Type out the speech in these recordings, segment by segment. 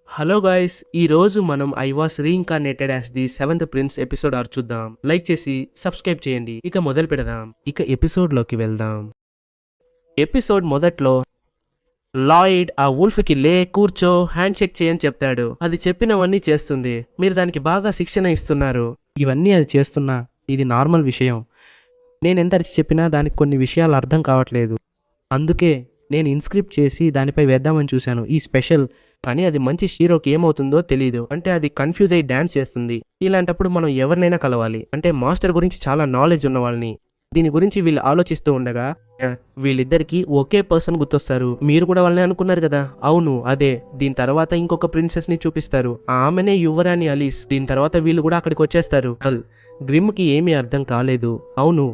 Hello guys, ఈ రోజు మనం I was reincarnated as the 7th prince episode చూద్దాం. లైక్ చేసి సబ్స్క్రైబ్ చేయండి. ఇక మొదలు పెడదాం. ఇక ఎపిసోడ్ లోకి వెళ్దాం. ఎపిసోడ్ మొదట్లో లాయిడ్ ఆ వుల్ఫ్ కి లే కూర్చో హ్యాండ్ షేక్ చేయని చెప్తాడు. అది చెప్పినవన్నీ చేస్తుంది. మీరు దానికి బాగా శిక్షణ ఇస్తున్నారు. ఇవన్నీ అది చేస్తున్నా ఇది నార్మల్ విషయం. నేను ఎంత అరిచి చెప్పినా దానికి కొన్ని విషయాలు అర్థం కావట్లేదు. అందుకే నేను ఇన్స్క్రిప్ట్ చేసి దానిపై వేద్దామని చూశాను ఈ స్పెషల్. కానీ అది మంచి హీరోకి ఏమవుతుందో తెలియదు. అంటే అది కన్ఫ్యూజ్ అయ్యి డాన్స్ చేస్తుంది. ఇలాంటప్పుడు మనం ఎవరినైనా కలవాలి. అంటే మాస్టర్ గురించి చాలా నాలెడ్జ్ ఉన్న వాళ్ళని. దీని గురించి వీళ్ళు ఆలోచిస్తూ ఉండగా వీళ్ళిద్దరికి ఒకే పర్సన్ గుర్తొస్తారు. మీరు కూడా వాళ్ళని అనుకున్నారు కదా. అవును అదే. దీని తర్వాత ఇంకొక ప్రిన్సెస్ ని చూపిస్తారు. ఆమెనే యువరాణి అలీస్. దీని తర్వాత వీళ్ళు కూడా అక్కడికి వచ్చేస్తారు. గ్రిమ్ కి ఏమీ అర్థం కాలేదు. అవును,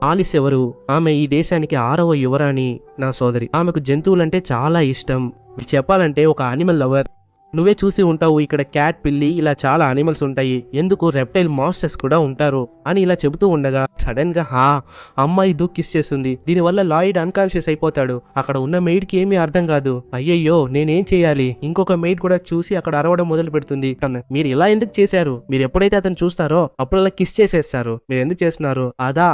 ఆలిస్ ఎవరు? ఆమె ఈ దేశానికి 6వ యువరాణి, నా సోదరి. ఆమెకు జంతువులంటే చాలా ఇష్టం. చెప్పాలంటే ఒక యానిమల్ లవర్. నువ్వే చూసి ఉంటావు, ఇక్కడ క్యాట్, పిల్లి ఇలా చాలా యానిమల్స్ ఉంటాయి. ఎందుకు రెప్టైల్ మాస్టర్స్ కూడా ఉంటారు అని ఇలా చెబుతూ ఉండగా సడన్ గా అమ్మాయి కిస్ చేస్తుంది. దీనివల్ల లాయిడ్ అన్కాన్షియస్ అయిపోతాడు. అక్కడ ఉన్న మెయిడ్ కి ఏమీ అర్థం కాదు. అయ్యయ్యో నేనేం చేయాలి? ఇంకొక మెయిడ్ కూడా చూసి అక్కడ అరవడం మొదలు పెడుతుంది. మీరు ఇలా ఎందుకు చేశారు? మీరు ఎప్పుడైతే అతను చూస్తారో అప్పుడల్లా కిస్ చేసేస్తారు. మీరు ఎందుకు చేస్తున్నారు?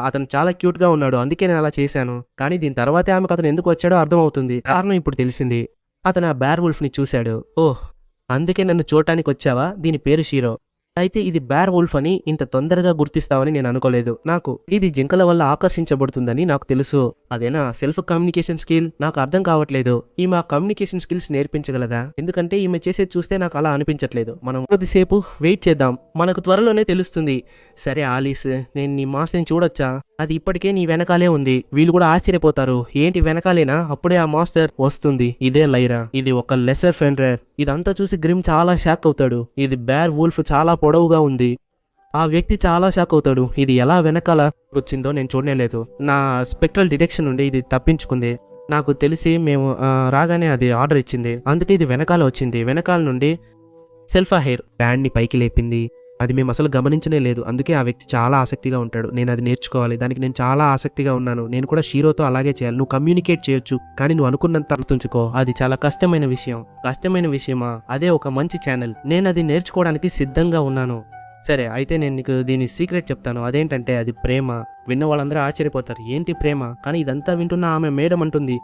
అతను చాలా క్యూట్ గా ఉన్నాడు, అందుకే నేను అలా చేశాను. కానీ దీని తర్వాతే ఆమెకు అతను ఎందుకు వచ్చాడో అర్థం అవుతుంది. కారణం ఇప్పుడు తెలిసింది. అతను ఆ బేర్ వుల్ఫ్ ని చూశాడు. ఓహ్, అందుకే నన్ను చూడటానికి వచ్చావా? దీని పేరు షీరో. అయితే ఇది బేర్ వుల్ఫ్ అని ఇంత తొందరగా గుర్తిస్తావని నేను అనుకోలేదు. నాకు ఇది జింకల వల్ల ఆకర్షించబడుతుందని నాకు తెలుసు. అదేనా సెల్ఫ్ కమ్యూనికేషన్ స్కిల్? నాకు అర్థం కావట్లేదు. ఈమె కమ్యూనికేషన్ స్కిల్స్ నేర్పించగలదా? ఎందుకంటే ఈమె చేసేది చూస్తే నాకు అలా అనిపించట్లేదు. మనం కొద్దిసేపు వెయిట్ చేద్దాం, మనకు త్వరలోనే తెలుస్తుంది. సరే ఆలిస్, నేను నీ మాస్టర్ని చూడొచ్చా? అది ఇప్పటికే నీ వెనకాలే ఉంది. వీళ్ళు కూడా ఆశ్చర్యపోతారు. ఏంటి వెనకాలేనా? అప్పుడే ఆ మాస్టర్ వస్తుంది. ఇదే లైరా, ఇది ఒక లెసర్ ఫెండ్రర్. ఇదంతా చూసి గ్రిమ్ చాలా షాక్ అవుతాడు. ఇది బేర్ వుల్ఫ్ చాలా పొడవుగా ఉంది. ఆ వ్యక్తి చాలా షాక్ అవుతాడు. ఇది ఎలా వెనకాల వచ్చిందో నేను చూడలేదు. నా స్పెక్ట్రల్ డిటెక్షన్ నుండి ఇది తప్పించుకుంది. నాకు తెలిసి మేము రాగానే అది ఆర్డర్ ఇచ్చింది, అందుకే ఇది వెనకాల వచ్చింది. వెనకాల నుండి సెల్ఫా హెయిర్ బ్యాండ్ ని పైకి లేపింది. అది మేము అసలు గమనించనే లేదు. అందుకే ఆ వ్యక్తి చాలా ఆసక్తిగా ఉంటాడు. నేను అది నేర్చుకోవాలి, దానికి నేను చాలా ఆసక్తిగా ఉన్నాను. నేను కూడా షీరోతో అలాగే చేయాలి. నువ్వు కమ్యూనికేట్ చేయొచ్చు, కానీ నువ్వు అనుకున్నంత గుర్తుంచుకో. అది చాలా కష్టమైన విషయం. కష్టమైన విషయమా? అదే ఒక మంచి ఛానల్. నేను అది నేర్చుకోవడానికి సిద్ధంగా ఉన్నాను. సరే అయితే నేను నీకు దీని సీక్రెట్ చెప్తాను. అదేంటంటే అది ప్రేమ. విన్న వాళ్ళందరూ ఆశ్చర్యపోతారు. ఏంటి ప్రేమ? కానీ ఇదంతా వింటున్న ఆమె మేడం అంటుంది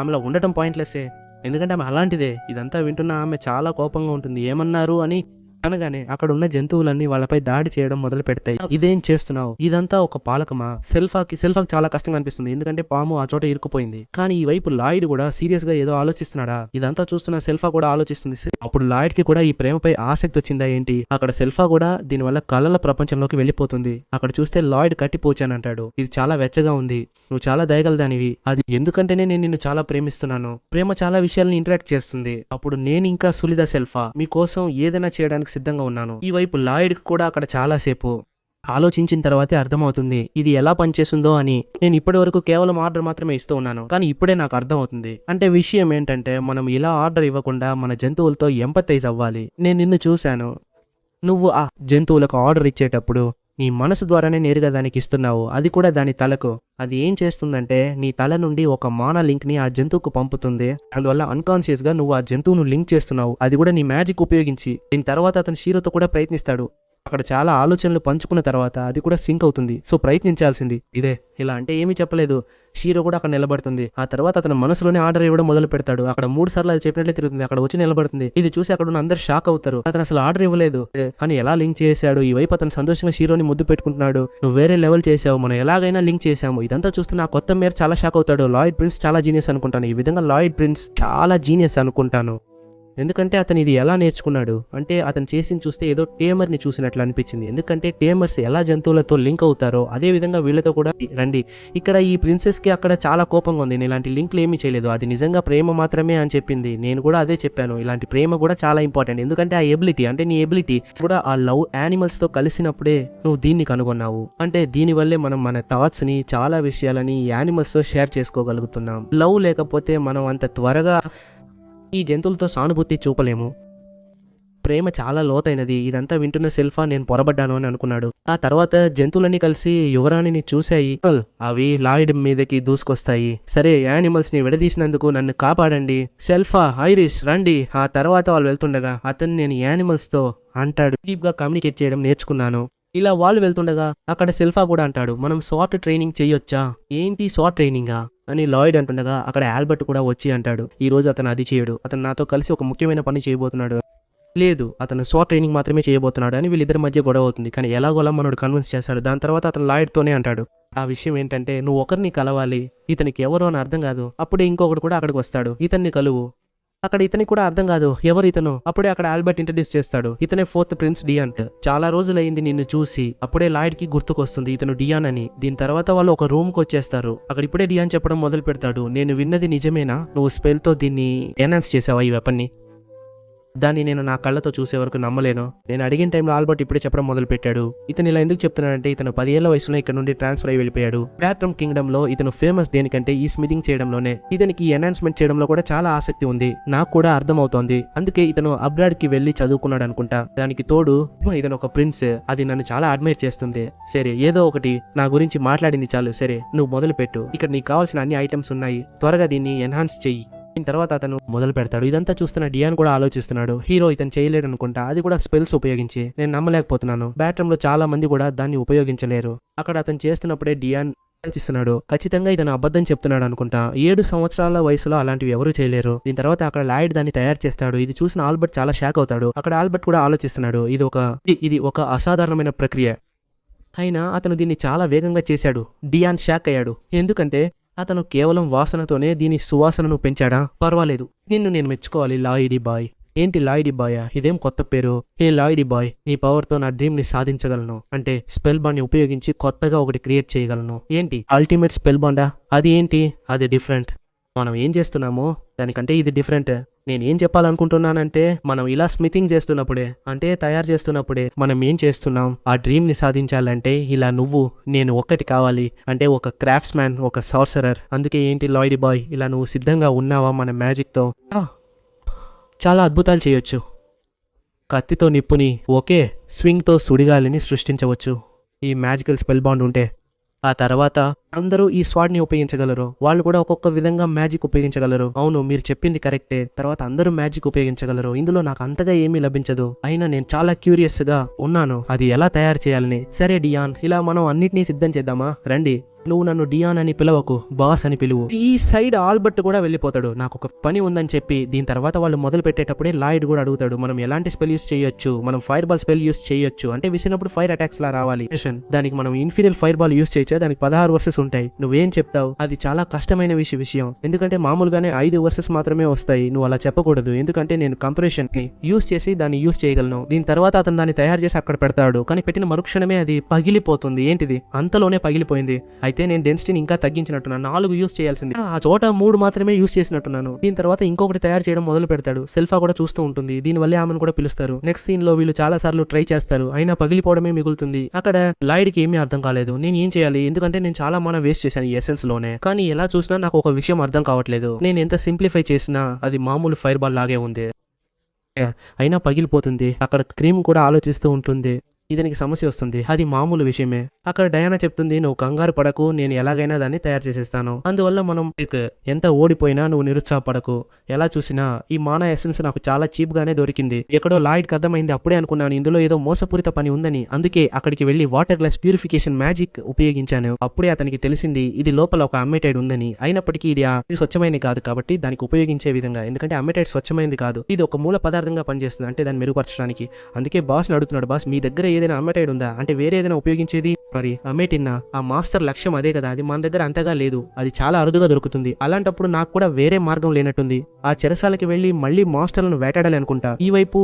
ఆమెలో ఉండటం పాయింట్లెస్సే. ఎందుకంటే ఆమె అలాంటిదే. ఇదంతా వింటున్న ఆమె చాలా కోపంగా ఉంటుంది. ఏమన్నారు అని అనగానే అక్కడ ఉన్న జంతువులన్నీ వాళ్ళపై దాడి చేయడం మొదలు పెడతాయి. ఇదేం చేస్తున్నావు? ఇదంతా ఒక పాలకమా? సెల్ఫాకి చాలా కష్టంగా అనిపిస్తుంది. ఎందుకంటే పాము ఆ చోట ఇరుక్కుపోయింది. కానీ ఈ వైపు లాయిడ్ కూడా సీరియస్ గా ఏదో ఆలోచిస్తున్నాడా? ఇదంతా చూస్తున్న సెల్ఫా కూడా ఆలోచిస్తుంది. అప్పుడు లాయిడ్ కి కూడా ఈ ప్రేమపై ఆసక్తి వచ్చిందా ఏంటి? అక్కడ సెల్ఫా కూడా దీనివల్ల కళల ప్రపంచంలోకి వెళ్ళిపోతుంది. అక్కడ చూస్తే లాయిడ్ కట్టిపోచానంటాడు. ఇది చాలా వెచ్చగా ఉంది. నువ్వు చాలా దయగలదానివి. అది ఎందుకంటేనే నేను నిన్ను చాలా ప్రేమిస్తున్నాను. ప్రేమ చాలా విషయాలను ఇంటరాక్ట్ చేస్తుంది. అప్పుడు నేను ఇంకా సులిద సెల్ఫా మీకోసం ఏదైనా చేయడానికి సిద్ధంగా ఉన్నాను. ఈ వైపు లాయిడ్ కూడా అక్కడ చాలా సేపు ఆలోచించిన తర్వాతే అర్థమవుతుంది ఇది ఎలా పనిచేస్తుందో అని. నేను ఇప్పటి వరకు కేవలం ఆర్డర్ మాత్రమే ఇస్తూ ఉన్నాను, కానీ ఇప్పుడే నాకు అర్థం అవుతుంది. అంటే విషయం ఏంటంటే మనం ఇలా ఆర్డర్ ఇవ్వకుండా మన జంతువులతో ఎంపథైజ్ అవ్వాలి. నేను నిన్ను చూశాను. నువ్వు ఆ జంతువులకు ఆర్డర్ ఇచ్చేటప్పుడు నీ మనసు ద్వారానే నేరుగా దానికి ఇస్తున్నావు. అది కూడా దాని తలకు. అది ఏం చేస్తుందంటే నీ తల నుండి ఒక మానా లింక్ ని ఆ జంతువుకు పంపుతుంది. అందువల్ల అన్కాన్షియస్ గా నువ్వు ఆ జంతువును లింక్ చేస్తున్నావు. అది కూడా నీ మ్యాజిక్ ఉపయోగించి. దీని తర్వాత అతను షీరోతో కూడా ప్రయత్నిస్తాడు. అక్కడ చాలా ఆలోచనలు పంచుకున్న తర్వాత అది కూడా సింక్ అవుతుంది. సో ప్రయత్నించాల్సింది ఇదే. ఇలా అంటే ఏమీ చెప్పలేదు. షీరో కూడా అక్కడ నిలబడుతుంది. ఆ తర్వాత అతను మనసులోనే ఆర్డర్ ఇవ్వడం మొదలు పెడతాడు. అక్కడ 3 సార్లు అది చెప్పినట్లే తిరుగుతుంది. అక్కడ వచ్చి నిలబడుతుంది. ఇది చూసి అక్కడ ఉన్న అందరు షాక్ అవుతారు. అతను అసలు ఆర్డర్ ఇవ్వలేదు, కానీ ఎలా లింక్ చేశాడు? ఈ వైపు అతను సంతోషంగా షీరోని ముద్దు పెట్టుకుంటున్నాడు. నువ్వు వేరే లెవెల్ చేసావు, మనం ఎలాగైనా లింక్ చేసాము. ఇదంతా చూస్తున్న ఆ కొత్త మేయర్ చాలా షాక్ అవుతాడు. లాయిడ్ ప్రిన్స్ చాలా జీనియస్ అనుకుంటాను. ఈ విధంగా లాయిడ్ ప్రిన్స్ చాలా జీనియస్ అనుకుంటాను. ఎందుకంటే అతను ఇది ఎలా నేర్చుకున్నాడు అంటే అతను చేసింది చూస్తే ఏదో టేమర్ ని చూసినట్లు అనిపించింది. ఎందుకంటే టేమర్స్ ఎలా జంతువులతో లింక్ అవుతారో అదే విధంగా వీళ్ళతో కూడా రండి. ఇక్కడ ఈ ప్రిన్సెస్ కి అక్కడ చాలా కోపంగా ఉంది. నేను ఇలాంటి లింక్లు ఏమీ చేయలేదు, అది నిజంగా ప్రేమ మాత్రమే అని చెప్పింది. నేను కూడా అదే చెప్పాను. ఇలాంటి ప్రేమ కూడా చాలా ఇంపార్టెంట్. ఎందుకంటే ఆ ఎబిలిటీ అంటే నీ ఎబిలిటీ కూడా ఆ లవ్ యానిమల్స్ తో కలిసినప్పుడే నువ్వు దీన్ని కనుగొన్నావు. అంటే దీని వల్లే మనం మన థాట్స్ ని చాలా విషయాలని యానిమల్స్ తో షేర్ చేసుకోగలుగుతున్నాం. లవ్ లేకపోతే మనం అంత త్వరగా ఈ జంతువులతో సానుభూతి చూపలేము. ప్రేమ చాలా లోతైనది. ఇదంతా వింటున్న సెల్ఫా నేను పొరబడ్డాను అని అనుకున్నాడు. ఆ తర్వాత జంతువులన్నీ కలిసి యువరాణిని చూశాయి. అవి లాయిడ్ మీదకి దూసుకొస్తాయి. సరే, యానిమల్స్ ని విడదీసినందుకు నన్ను కాపాడండి, సెల్ఫా, ఐరిస్ రండి. ఆ తర్వాత వాళ్ళు వెళ్తుండగా అతను నేను యానిమల్స్ తో అంటాడు, డీప్ గా కమ్యూనికేట్ చేయడం నేర్చుకున్నాను. ఇలా వాళ్ళు వెళ్తుండగా అక్కడ సెల్ఫా కూడా అంటాడు, మనం స్వాట్ ట్రైనింగ్ చేయొచ్చా? ఏంటి స్వాట్ ట్రైనింగా అని లాయిడ్ అంటుండగా అక్కడ ఆల్బర్ట్ కూడా వచ్చి అంటాడు, ఈ రోజు అతను అది చేయడు, అతను నాతో కలిసి ఒక ముఖ్యమైన పని చేయబోతున్నాడు. లేదు, అతను స్వాట్ ట్రైనింగ్ మాత్రమే చేయబోతున్నాడు అని వీళ్ళిద్దరి మధ్య గొడవ అవుతుంది. కానీ ఎలాగోలా మనోడు కన్విన్స్ చేస్తాడు. దాని తర్వాత అతను లాయిడ్ తోనే అంటాడు, ఆ విషయం ఏంటంటే నువ్వు ఒకరిని కలవాలి, ఇతనికి ఎవరో అని అర్థం కాదు. అప్పుడే ఇంకొకటి కూడా అక్కడికి వస్తాడు, ఇతన్ని కలువు. అక్కడ ఇతనికి కూడా అర్థం కాదు ఎవరు ఇతను. అప్పుడే అక్కడ ఆల్బర్ట్ ఇంట్రడ్యూస్ చేస్తాడు, ఇతనే 4th ప్రిన్స్ డియాంట్. చాలా రోజులైంది నిన్ను చూసి. అప్పుడే లాయిడ్ కి గుర్తుకొస్తుంది ఇతను డియాన్ అని. దీని తర్వాత వాళ్ళు ఒక రూమ్ కి వచ్చేస్తారు. అక్కడ ఇప్పుడే డియాన్ చెప్పడం మొదలు పెడతాడు, నేను విన్నది నిజమేనా? నువ్వు స్పెల్ తో దీన్ని ఎన్హాన్స్ చేసావా ఈ వెపన్ ని? దాన్ని నేను నా కళ్ళతో చూసే వరకు నమ్మలేను. నేను అడిగిన టైంలో ఆల్బర్ట్ ఇప్పుడే చెప్పడం మొదలు పెట్టాడు. ఇతను ఇలా ఎందుకు చెప్తున్నాడంటే ఇతను 10 ఏళ్ల వయసులో ఇక్కడ నుండి ట్రాన్స్ఫర్ అయి వెళ్ళిపోయాడు. బ్యాట్రమ్ కింగ్డమ్ లో ఇతను ఫేమస్ దేనికంటే ఈ స్మిథింగ్ చేయడంలోనే. ఇతనికి ఎన్హాన్స్మెంట్ చేయడంలో కూడా చాలా ఆసక్తి ఉంది, నాకు కూడా అర్థం అవుతోంది. అందుకే ఇతను అబ్రాడ్ కి వెళ్లి చదువుకున్నాడు అనుకుంటా. దానికి తోడు ఇతను ఒక ప్రిన్స్, అది నన్ను చాలా అడ్మైర్ చేస్తుంది. సరే, ఏదో ఒకటి నా గురించి మాట్లాడింది చాలు. సరే, నువ్వు మొదలు పెట్టు. ఇక్కడ నీకు కావాల్సిన అన్ని ఐటమ్స్ ఉన్నాయి, త్వరగా దీన్ని ఎన్హాన్స్ చెయ్యి. దీని తర్వాత అతను మొదలు పెడతాడు. ఇదంతా చూస్తున్న డియాన్ కూడా ఆలోచిస్తున్నాడు, హీరో ఇతను చేయలేడు అనుకుంటా, అది కూడా స్పెల్స్ ఉపయోగించి. నేను నమ్మలేకపోతున్నాను, బ్యాట్రమ్ లో చాలా మంది కూడా దాన్ని ఉపయోగించలేరు. అక్కడ అతను చేస్తున్నప్పుడే డియాన్ ఆలోచిస్తున్నాడు, ఖచ్చితంగా ఇతను అబద్ధం చెప్తున్నాడు అనుకుంటా, 7 సంవత్సరాల వయసులో అలాంటివి ఎవరు చేయలేరు. దీని తర్వాత అక్కడ లాయిడ్ దాన్ని తయారు చేస్తాడు. ఇది చూసిన ఆల్బర్ట్ చాలా షాక్ అవుతాడు. అక్కడ ఆల్బర్ట్ కూడా ఆలోచిస్తున్నాడు, ఇది ఒక అసాధారణమైన ప్రక్రియ, అయినా అతను దీన్ని చాలా వేగంగా చేశాడు. డియాన్ షాక్ అయ్యాడు, ఎందుకంటే అతను కేవలం వాసనతోనే దీని సువాసనను పెంచాడా? పర్వాలేదు, నిన్ను నేను మెచ్చుకోవాలి లాయిడీ బాయ్. ఏంటి లాయిడీ బాయా? ఇదేం కొత్త పేరు? హే లాయిడీ బాయ్, నీ పవర్ తో నా డ్రీమ్ ని సాధించగలను. అంటే స్పెల్ బాండ్ ని ఉపయోగించి కొత్తగా ఒకటి క్రియేట్ చేయగలను. ఏంటి అల్టిమేట్ స్పెల్ బాండా? అది ఏంటి? అది డిఫరెంట్. మనం ఏం చేస్తున్నామో దానికంటే ఇది డిఫరెంట్. నేను ఏం చెప్పాలనుకుంటున్నానంటే మనం ఇలా స్మిథింగ్ చేస్తున్నప్పుడే, అంటే తయారు చేస్తున్నప్పుడే మనం ఏం చేస్తున్నాం, ఆ డ్రీమ్ ని సాధించాలంటే ఇలా నువ్వు నేను ఒక్కటి కావాలి. అంటే ఒక క్రాఫ్ట్స్ మ్యాన్, ఒక సార్సరర్. అందుకే ఏంటి లాయిడీ బాయ్, ఇలా నువ్వు సిద్ధంగా ఉన్నావా మన మ్యాజిక్ తో? చాలా అద్భుతాలు చేయొచ్చు. కత్తితో నిప్పుని, ఒకే స్వింగ్ తో సుడిగాలిని సృష్టించవచ్చు ఈ మ్యాజికల్ స్పెల్ బాండ్ ఉంటే. ఆ తర్వాత అందరూ ఈ స్వాడ్ ని ఉపయోగించగలరు. వాళ్ళు కూడా ఒక్కొక్క విధంగా మ్యాజిక్ ఉపయోగించగలరు. అవును, మీరు చెప్పింది కరెక్టే. తర్వాత అందరూ మ్యాజిక్ ఉపయోగించగలరు. ఇందులో నాకు అంతగా ఏమీ లభించదు, అయినా నేను చాలా క్యూరియస్ గా ఉన్నాను అది ఎలా తయారు చేయాలని. సరే డియాన్, ఇలా మనం అన్నిటినీ సిద్ధం చేద్దామా? రండి. నువ్వు నన్ను డియాన్ అని పిలవకు, బాస్ అని పిలువు. ఈ సైడ్ ఆల్బర్ట్ కూడా వెళ్ళిపోతాడు, నాకు ఒక పని ఉందని చెప్పి. దీని తర్వాత వాళ్ళు మొదలు పెట్టేటప్పుడే లాయిడ్ కూడా అడుగుతాడు, మనం ఎలాంటి స్పెల్ యూస్ చేయొచ్చు? మనం ఫైర్ బాల్ స్పెల్ యూస్ చేయొచ్చు, అంటే విసినప్పుడు ఫైర్ అటాక్స్ లా రావాలి. దానికి మనం ఇన్ఫీరియల్ ఫైర్ బాల్ యూస్ చేయొచ్చా? దానికి 16 వర్సెస్ ఉంటాయి. నువ్వేం చెప్తావు? అది చాలా కష్టమైన విషయం, ఎందుకంటే మామూలుగానే 5 వర్సెస్ మాత్రమే వస్తాయి. నువ్వు అలా చెప్పకూడదు, ఎందుకంటే నేను కంప్రెషన్ ని యూస్ చేసి దాన్ని యూస్ చేయగలను. దీని తర్వాత అతను దాన్ని తయారు చేసి అక్కడ పెడతాడు, కానీ పెట్టిన మరుక్షణమే అది పగిలిపోతుంది. ఏంటిది? అంతలోనే పగిలిపోయింది. అయితే నేను డెన్సిటీని ఇంకా తగ్గించినట్టున్నాను, 4 యూస్ చేయాల్సింది, ఆ చోట 3 మాత్రమే యూస్ చేసినట్టున్నాను. దీని తర్వాత ఇంకొకటి తయారు చేయడం మొదలు పెడతాడు. సెల్ఫా కూడా చూస్తూ ఉంటుంది, దీనివల్లే ఆమెను కూడా పిలుస్తారు. నెక్స్ట్ సీన్ లో వీళ్ళు చాలా సార్లు ట్రై చేస్తారు, అయినా పగిలిపోవడమే మిగులుతుంది. అక్కడ లాయిడ్ కి ఏమీ అర్థం కాలేదు, నేను ఏం చేయాలి, ఎందుకంటే నేను చాలా మన వేస్ట్ చేశాను ఈ ఎసెన్స్ లోనే. కానీ ఎలా చూసినా నాకు ఒక విషయం అర్థం కావట్లేదు, నేను ఎంత సింప్లిఫై చేసినా అది మామూలు ఫైర్ బాల్ లాగే ఉంది, అయినా పగిలిపోతుంది. అక్కడ క్రీమ్ కూడా ఆలోచిస్తూ ఉంటుంది, ఇతనికి సమస్య వస్తుంది, అది మామూలు విషయమే. అక్కడ డయానా చెప్తుంది, నువ్వు కంగారు పడకు, నేను ఎలాగైనా దాన్ని తయారు చేసేస్తాను. అందువల్ల మనం ఎంత ఓడిపోయినా నువ్వు నిరుత్సాహపడకు. ఎలా చూసినా ఈ మానా ఎసెన్స్ నాకు చాలా చీప్ గానే దొరికింది. ఎక్కడో లాయిడ్ కి అర్థమైంది, అప్పుడే అనుకున్నాను ఇందులో ఏదో మోసపూరిత పని ఉందని. అందుకే అక్కడికి వెళ్లి వాటర్ గ్లాస్ ప్యూరిఫికేషన్ మ్యాజిక్ ఉపయోగించాను. అప్పుడే అతనికి తెలిసింది ఇది లోపల ఒక అమెటైడ్ ఉందని. అయినప్పటికీ ఇది స్వచ్ఛమైనది కాదు కాబట్టి దానికి ఉపయోగించే విధంగా, ఎందుకంటే అమెటైడ్ స్వచ్ఛమైనది కాదు, ఇది ఒక మూల పదార్థంగా పనిచేస్తుంది, అంటే దాన్ని మెరుగుపరచడానికి. అందుకే బాస్ ని అడుగుతున్నాడు, బాస్ మీ దగ్గర ఏదైనా అమెటైడ్ ఉందా, అంటే వేరే ఏదైనా ఉపయోగించేది? మరి అమెటిన్నా, ఆ మాస్టర్ లక్ష్యం అదే కదా, అది మన దగ్గర అంతగా లేదు, అది చాలా అరుదుగా దొరుకుతుంది. అలాంటప్పుడు నాకు కూడా వేరే మార్గం లేనట్టుంది, ఆ చెరసాలకి వెళ్లి మళ్ళీ మాస్టర్లను వేటాడాలి అనుకుంటా. ఈ వైపు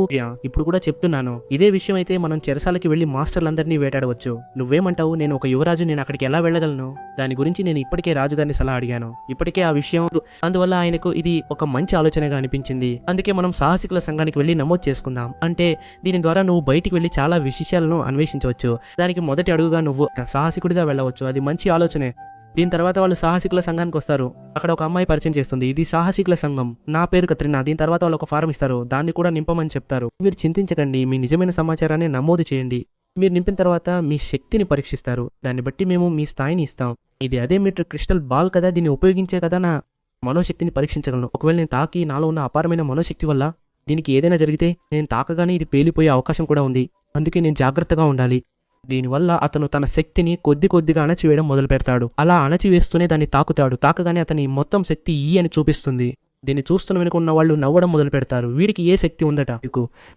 ఇప్పుడు కూడా చెప్తున్నాను, ఇదే విషయం అయితే మనం చెరసాలకి వెళ్లి మాస్టర్లందరినీ వేటాడవచ్చు. నువ్వేమంటావు? నేను ఒక యువరాజు, నేను అక్కడికి ఎలా వెళ్ళగలను? దాని గురించి నేను ఇప్పటికే రాజుగారిని సలహా అడిగాను, ఇప్పటికే ఆ విషయం, అందువల్ల ఆయనకు ఇది ఒక మంచి ఆలోచనగా అనిపించింది. అందుకే మనం సాహసికుల సంఘానికి వెళ్లి నమోదు చేసుకుందాం, అంటే దీని ద్వారా నువ్వు బయటికి వెళ్లి చాలా విషయాలను అన్వేషించవచ్చు. దానికి మొదటి అడుగుగా నువ్వు సాహసికుడిగా వెళ్ళవచ్చు, అది మంచి ఆలోచనే. దీని తర్వాత వాళ్ళు సాహసికుల సంఘానికి వస్తారు. అక్కడ ఒక అమ్మాయి పరిచయం చేస్తుంది, ఇది సాహసికుల సంఘం, నా పేరు కత్రినా. దీని తర్వాత వాళ్ళు ఒక ఫారం ఇస్తారు, దాన్ని కూడా నింపమని చెప్తారు. మీరు చింతించకండి, మీ నిజమైన సమాచారాన్ని నమోదు చేయండి. మీరు నింపిన తర్వాత మీ శక్తిని పరీక్షిస్తారు, దాన్ని బట్టి మేము మీ స్థాయిని ఇస్తాం. ఇది అదే మీటర్ క్రిస్టల్ బాల్ కదా, దీన్ని ఉపయోగించే కదా నా మనోశక్తిని పరీక్షించగలను. ఒకవేళ నేను తాకి నాలో ఉన్న అపారమైన మనోశక్తి వల్ల దీనికి ఏదైనా జరిగితే నేను తాకగానే ఇది పేలిపోయే అవకాశం కూడా ఉంది. అందుకే నేను జాగ్రత్తగా ఉండాలి. దీనివల్ల అతను తన శక్తిని కొద్దిగా అణచివేయడం మొదలు పెడతాడు. అలా అణచివేస్తూనే దాన్ని తాకుతాడు. తాకగానే అతని మొత్తం శక్తి ఈ అని చూపిస్తుంది. దీన్ని చూస్తున్న వెనుకున్న వాళ్ళు నవ్వడం మొదలు పెడతారు. వీడికి ఏ శక్తి ఉందట?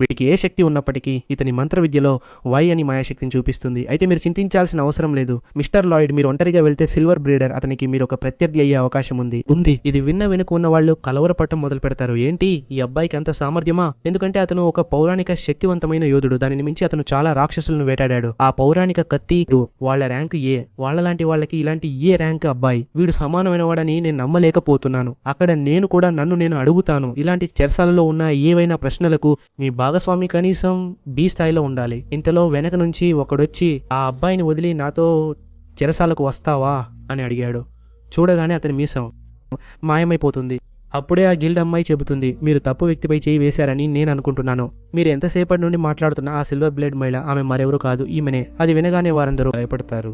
వీడికి ఏ శక్తి ఉన్నప్పటికీ ఇతని మంత్ర విద్యలో వై అని మాయాశక్తిని చూపిస్తుంది. అయితే మీరు చింతించాల్సిన అవసరం లేదు మిస్టర్ లాయిడ్. మీరు ఒంటరిగా వెళ్తే సిల్వర్ బ్రీడర్ అతనికి మీరు ఒక ప్రత్యర్థి అయ్యే అవకాశం ఉంది. ఇది విన్న వెనుక ఉన్న వాళ్ళు కలవరపడటం మొదలు పెడతారు. ఏంటి ఈ అబ్బాయికి అంత సామర్థ్యమా? ఎందుకంటే అతను ఒక పౌరాణిక శక్తివంతమైన యోధుడు. దానిని మించి అతను చాలా రాక్షసులను వేటాడాడు. ఆ పౌరాణిక కత్తి వాళ్ళ ర్యాంక్ ఏ. వాళ్ళలాంటి వాళ్ళకి ఇలాంటి ఏ ర్యాంక్ అబ్బాయి. వీడు సమానమైన వాడని నేను నమ్మలేకపోతున్నాను. అక్కడ నేను కూడా నన్ను నేను అడుగుతాను, ఇలాంటి చెరసాలలో ఉన్న ఏవైనా ప్రశ్నలకు మీ భాగస్వామి కనీసం బి స్థాయిలో ఉండాలి. ఇంతలో వెనక నుంచి ఒకడొచ్చి ఆ అబ్బాయిని వదిలి నాతో చెరసాలకు వస్తావా అని అడిగాడు. చూడగానే అతని మీసం మాయమైపోతుంది. అప్పుడే ఆ గిల్డ్ అమ్మాయి చెబుతుంది, మీరు తప్పు వ్యక్తిపై చేయి వేశారని నేను అనుకుంటున్నాను. మీరు ఎంతసేపటి నుండి మాట్లాడుతున్న ఆ సిల్వర్ బ్లేడ్ మహిళ ఆమె మరెవరు కాదు, ఈమెనే. అది వినగానే వారందరూ భయపడతారు.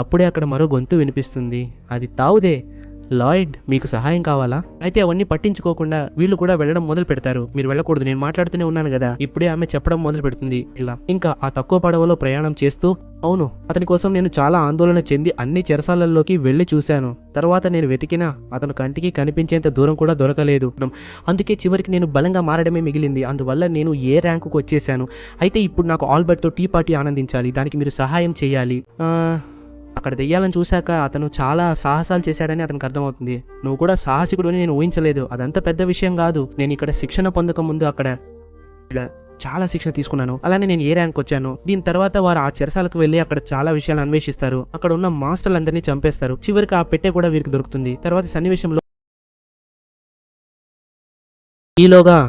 అప్పుడే అక్కడ మరో గొంతు వినిపిస్తుంది, అది తావుదే. లాయిడ్, మీకు సహాయం కావాలా? అయితే అవన్నీ పట్టించుకోకుండా వీళ్ళు కూడా వెళ్ళడం మొదలు పెడతారు. మీరు వెళ్ళకూడదు, నేను మాట్లాడుతూనే ఉన్నాను కదా. ఇప్పుడే ఆమె చెప్పడం మొదలు పెడుతుంది. ఇలా ఇంకా ఆ తక్కువ పడవలో ప్రయాణం చేస్తూ, అవును, అతని కోసం నేను చాలా ఆందోళన చెంది అన్ని చెరసాలల్లోకి వెళ్లి చూశాను. తర్వాత నేను వెతికినా అతను కంటికి కనిపించేంత దూరం కూడా దొరకలేదు. అందుకే చివరికి నేను బలంగా మారడమే మిగిలింది. అందువల్ల నేను ఏ ర్యాంకుకు వచ్చేసాను. అయితే ఇప్పుడు నాకు ఆల్బర్ట్తో టీ పార్టీ ఆనందించాలి. దానికి మీరు సహాయం చేయాలి. అక్కడ దెయ్యాలను చూశాక అతను చాలా సాహసాలు చేశాడని అతనికి అర్థమవుతుంది. నువ్వు కూడా సాహసికుడు అని నేను ఊహించలేదు. అదంత పెద్ద విషయం కాదు. నేను ఇక్కడ శిక్షణ పొందక ముందు అక్కడ చాలా శిక్షణ తీసుకున్నాను. అలానే నేను ఏ ర్యాంక్ వచ్చాను. దీని తర్వాత వారు ఆ చెరసాలకు వెళ్ళి అక్కడ చాలా విషయాలు అన్వేషిస్తారు. అక్కడ ఉన్న మాస్టర్లందరినీ చంపేస్తారు. చివరికి ఆ పెట్టె కూడా వీరికి దొరుకుతుంది. తర్వాత సన్నివేశంలో ఈలోగా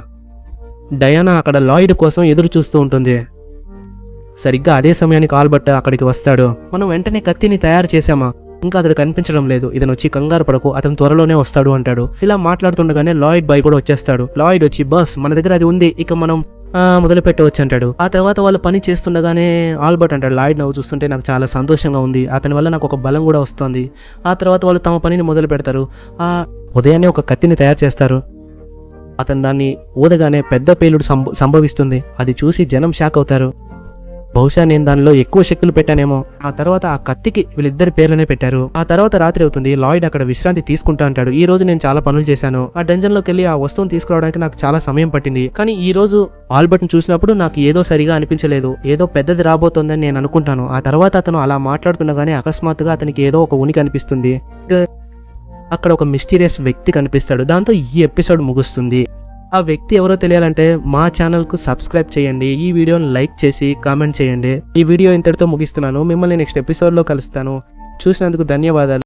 డయానా అక్కడ లాయిడ్ కోసం ఎదురు చూస్తూ ఉంటుంది. సరిగ్గా అదే సమయానికి ఆల్బర్ట్ అక్కడికి వస్తాడు. మనం వెంటనే కత్తిని తయారు చేశామా? ఇంకా అతడు కనిపించడం లేదు. ఇతను వచ్చి కంగారు పడకు, అతను త్వరలోనే వస్తాడు అంటాడు. ఇలా మాట్లాడుతుండగానే లాయిడ్ బాయ్ కూడా వచ్చేస్తాడు. లాయిడ్ వచ్చి, బాస్ మన దగ్గర అది ఉంది, ఇక మనం మొదలు పెట్టవచ్చు అంటాడు. ఆ తర్వాత వాళ్ళు పని చేస్తుండగానే ఆల్బర్ట్ అంటాడు, లాయిడ్ నవ్వు చూస్తుంటే నాకు చాలా సంతోషంగా ఉంది. అతని వల్ల నాకు ఒక బలం కూడా వస్తుంది. ఆ తర్వాత వాళ్ళు తమ పనిని మొదలు పెడతారు. ఉదయాన్నే ఒక కత్తిని తయారు చేస్తారు. అతను దాన్ని ఊదగానే పెద్ద పేలుడు సంభవిస్తుంది. అది చూసి జనం షాక్ అవుతారు. బహుశా నేను దానిలో ఎక్కువ శక్తులు పెట్టానేమో. ఆ తర్వాత ఆ కత్తికి వీళ్ళిద్దరి పేర్లనే పెట్టారు. ఆ తర్వాత రాత్రి అవుతుంది. లాయిడ్ అక్కడ విశ్రాంతి తీసుకుంటా అంటాడు. ఈ రోజు నేను చాలా పనులు చేశాను. ఆ డంజన్ లోకి వెళ్ళి ఆ వస్తువును తీసుకురావడానికి నాకు చాలా సమయం పట్టింది. కానీ ఈ రోజు ఆల్బర్ట్ ను చూసినప్పుడు నాకు ఏదో సరిగా అనిపించలేదు. ఏదో పెద్దది రాబోతోందని నేను అనుకుంటాను. ఆ తర్వాత అతను అలా మాట్లాడుతుండగానే అకస్మాత్తుగా అతనికి ఏదో ఒక ఉనికి అనిపిస్తుంది. అక్కడ ఒక మిస్టీరియస్ వ్యక్తి కనిపిస్తాడు. దాంతో ఈ ఎపిసోడ్ ముగుస్తుంది. ఆ వ్యక్తి ఎవరో తెలియాలంటే మా ఛానల్కు సబ్స్క్రైబ్ చేయండి. ఈ వీడియోని లైక్ చేసి కామెంట్ చేయండి. ఈ వీడియో ఇంతటితో ముగిస్తున్నాను. మిమ్మల్ని నెక్స్ట్ ఎపిసోడ్లో కలుస్తాను. చూసినందుకు ధన్యవాదాలు.